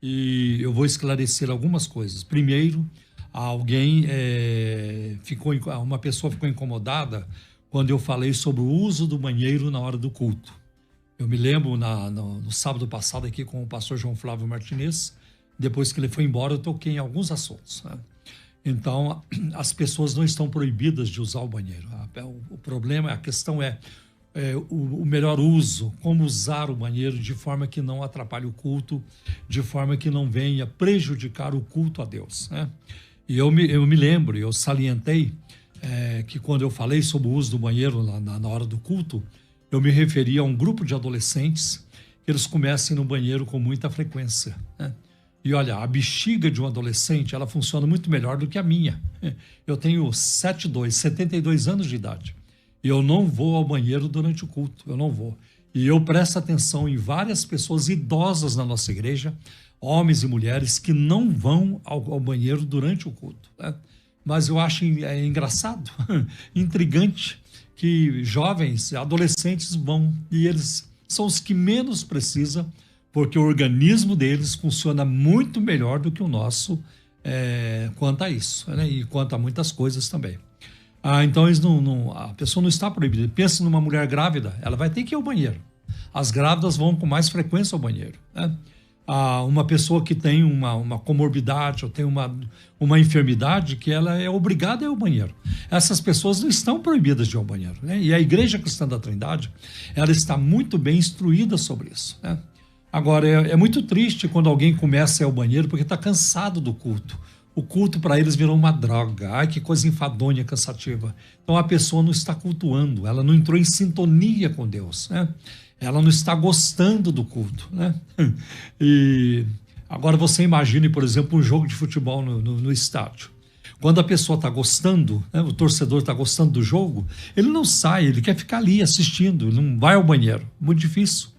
e eu vou esclarecer algumas coisas. Primeiro, alguém uma pessoa ficou incomodada quando eu falei sobre o uso do banheiro na hora do culto. Eu me lembro no sábado passado aqui com o pastor João Flávio Martinez, depois que ele foi embora, eu toquei em alguns assuntos, né? Então, as pessoas não estão proibidas de usar o banheiro. O problema, a questão é o melhor uso, como usar o banheiro de forma que não atrapalhe o culto, de forma que não venha prejudicar o culto a Deus, né? E eu me lembro, eu salientei que quando eu falei sobre o uso do banheiro na hora do culto, eu me referi a um grupo de adolescentes que eles começam no banheiro com muita frequência, né? E olha, a bexiga de um adolescente, ela funciona muito melhor do que a minha. Eu tenho 72 anos de idade. E eu não vou ao banheiro durante o culto, eu não vou. E eu presto atenção em várias pessoas idosas na nossa igreja, homens e mulheres, que não vão ao banheiro durante o culto, né? Mas eu acho engraçado, intrigante, que jovens, adolescentes vão, e eles são os que menos precisam, porque o organismo deles funciona muito melhor do que o nosso quanto a isso, né? E quanto a muitas coisas também. Então eles a pessoa não está proibida. Pensa numa mulher grávida, ela vai ter que ir ao banheiro. As grávidas vão com mais frequência ao banheiro, né? Uma pessoa que tem uma comorbidade ou tem uma enfermidade que ela é obrigada a ir ao banheiro. Essas pessoas não estão proibidas de ir ao banheiro, né? E a Igreja Cristã da Trindade, ela está muito bem instruída sobre isso, né? Agora, é muito triste quando alguém começa a ir ao banheiro porque está cansado do culto. O culto para eles virou uma droga. Ai, que coisa enfadonha, cansativa. Então a pessoa não está cultuando, ela não entrou em sintonia com Deus, né? Ela não está gostando do culto, né? E agora você imagine, por exemplo, um jogo de futebol no estádio. Quando a pessoa está gostando, né, o torcedor está gostando do jogo, ele não sai, ele quer ficar ali assistindo, ele não vai ao banheiro. Muito difícil.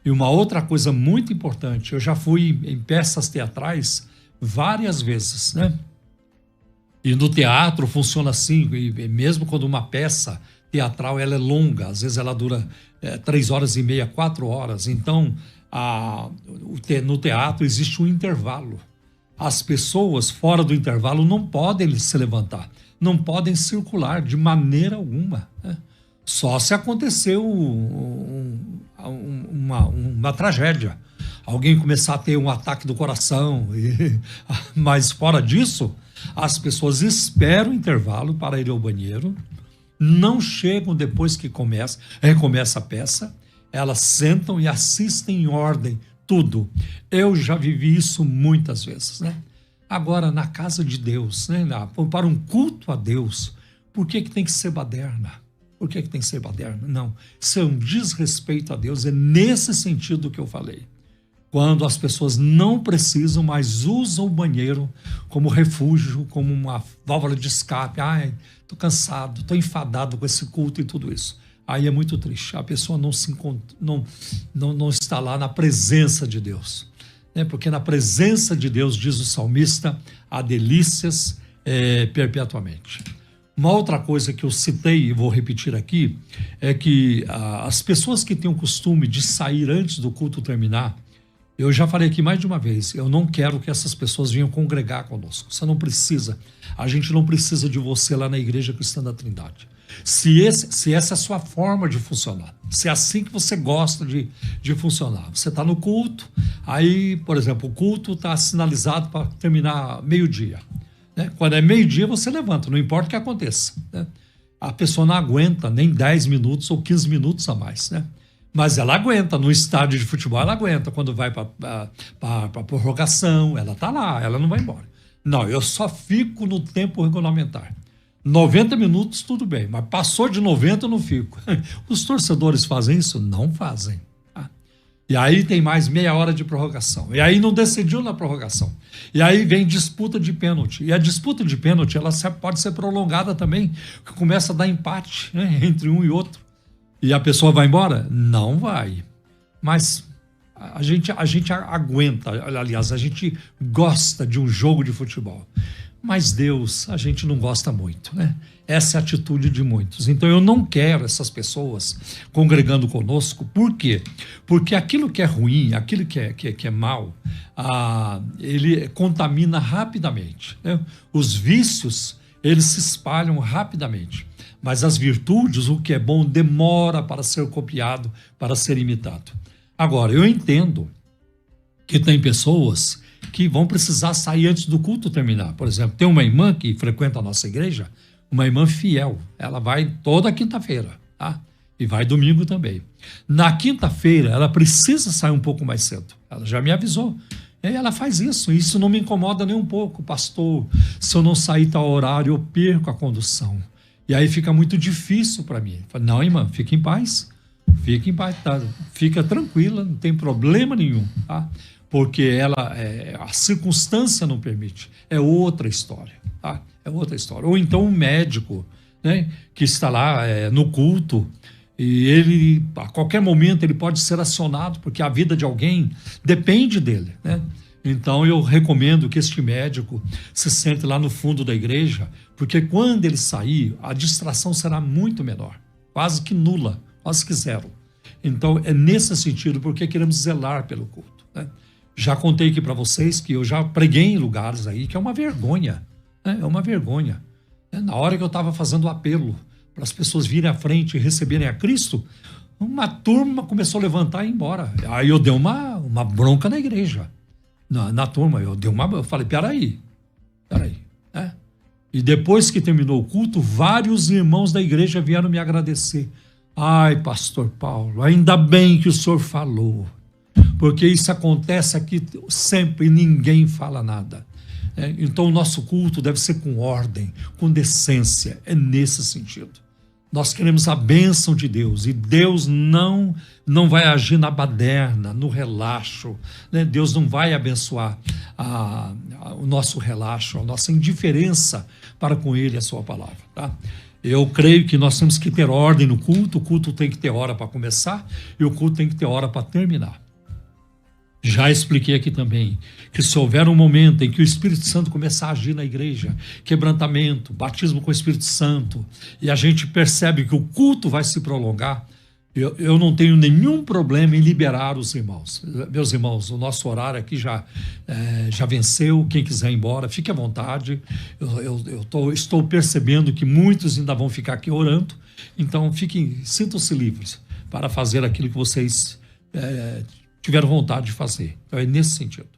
E uma outra coisa muito importante, eu já fui em peças teatrais várias vezes, né? E no teatro funciona assim, e mesmo quando uma peça teatral ela é longa, às vezes ela dura 3 horas e meia, 4 horas. Então, no teatro existe um intervalo. As pessoas fora do intervalo não podem se levantar, não podem circular de maneira alguma, né? Só se aconteceu uma tragédia, alguém começar a ter um ataque do coração, mas fora disso, as pessoas esperam o intervalo para ir ao banheiro, não chegam depois que recomeça a peça, elas sentam e assistem em ordem, tudo. Eu já vivi isso muitas vezes, né? Agora, na casa de Deus, né, para um culto a Deus, por que tem que ser baderna? Por que tem que ser baderna? Não, isso é um desrespeito a Deus, é nesse sentido que eu falei. Quando as pessoas não precisam, mas usam o banheiro como refúgio, como uma válvula de escape. Ai, estou cansado, estou enfadado com esse culto e tudo isso. Aí é muito triste, a pessoa não está lá na presença de Deus, né? Porque na presença de Deus, diz o salmista, há delícias perpetuamente. Uma outra coisa que eu citei e vou repetir aqui é que as pessoas que têm o costume de sair antes do culto terminar, eu já falei aqui mais de uma vez, eu não quero que essas pessoas venham congregar conosco. Você não precisa, a gente não precisa de você lá na Igreja Cristã da Trindade. Se essa é a sua forma de funcionar, se é assim que você gosta de funcionar, você está no culto, aí, por exemplo, o culto está sinalizado para terminar meio-dia, né? Quando é meio-dia, você levanta, não importa o que aconteça, né? A pessoa não aguenta nem 10 minutos ou 15 minutos a mais, né? Mas ela aguenta, no estádio de futebol ela aguenta, quando vai para a prorrogação, ela está lá, ela não vai embora. Não, eu só fico no tempo regulamentar. 90 minutos, tudo bem, mas passou de 90 eu não fico. Os torcedores fazem isso? Não fazem. E aí tem mais meia hora de prorrogação. E aí não decidiu na prorrogação. E aí vem disputa de pênalti. E a disputa de pênalti ela pode ser prolongada também, que começa a dar empate, né, entre um e outro. E a pessoa vai embora? Não vai. Mas a gente aguenta, aliás, a gente gosta de um jogo de futebol. Mas Deus, a gente não gosta muito, né? Essa é a atitude de muitos. Então eu não quero essas pessoas congregando conosco. Por quê? Porque aquilo que é ruim, aquilo que é mal, ele contamina rapidamente, né? Os vícios, eles se espalham rapidamente. Mas as virtudes, o que é bom, demora para ser copiado, para ser imitado. Agora, eu entendo que tem pessoas que vão precisar sair antes do culto terminar. Por exemplo, tem uma irmã que frequenta a nossa igreja, uma irmã fiel. Ela vai toda quinta-feira, tá? E vai domingo também. Na quinta-feira, ela precisa sair um pouco mais cedo. Ela já me avisou. E ela faz isso. Isso não me incomoda nem um pouco. Pastor, se eu não sair tal horário, eu perco a condução. E aí fica muito difícil para mim. Eu falo, não, irmã, fique em paz. Fique em paz, tá? Fica tranquila, não tem problema nenhum, tá? Porque a circunstância não permite. É outra história, tá? É outra história. Ou então um médico, né, que está lá no culto e ele, a qualquer momento, ele pode ser acionado, porque a vida de alguém depende dele, né? Então eu recomendo que este médico se sente lá no fundo da igreja, porque quando ele sair, a distração será muito menor, quase que nula, quase que zero. Então é nesse sentido porque queremos zelar pelo culto, né? Já contei aqui para vocês que eu já preguei em lugares aí que é uma vergonha, né? É uma vergonha. Na hora que eu estava fazendo o apelo para as pessoas virem à frente e receberem a Cristo, uma turma começou a levantar e ir embora. Aí eu dei uma bronca na igreja. Na turma, eu falei, peraí, né? E depois que terminou o culto, vários irmãos da igreja vieram me agradecer. Ai, pastor Paulo, ainda bem que o senhor falou, porque isso acontece aqui sempre e ninguém fala nada. Então o nosso culto deve ser com ordem, com decência, é nesse sentido. Nós queremos a bênção de Deus, e Deus não vai agir na baderna, no relaxo, né? Deus não vai abençoar o nosso relaxo, a nossa indiferença para com Ele, a sua palavra, tá? Eu creio que nós temos que ter ordem no culto, o culto tem que ter hora para começar e o culto tem que ter hora para terminar. Já expliquei aqui também que se houver um momento em que o Espírito Santo começar a agir na igreja, quebrantamento, batismo com o Espírito Santo, e a gente percebe que o culto vai se prolongar, eu não tenho nenhum problema em liberar os irmãos. Meus irmãos, o nosso horário aqui já venceu, quem quiser ir embora, fique à vontade. Estou percebendo que muitos ainda vão ficar aqui orando, então sintam-se livres para fazer aquilo que vocês tiveram vontade de fazer. Então é nesse sentido.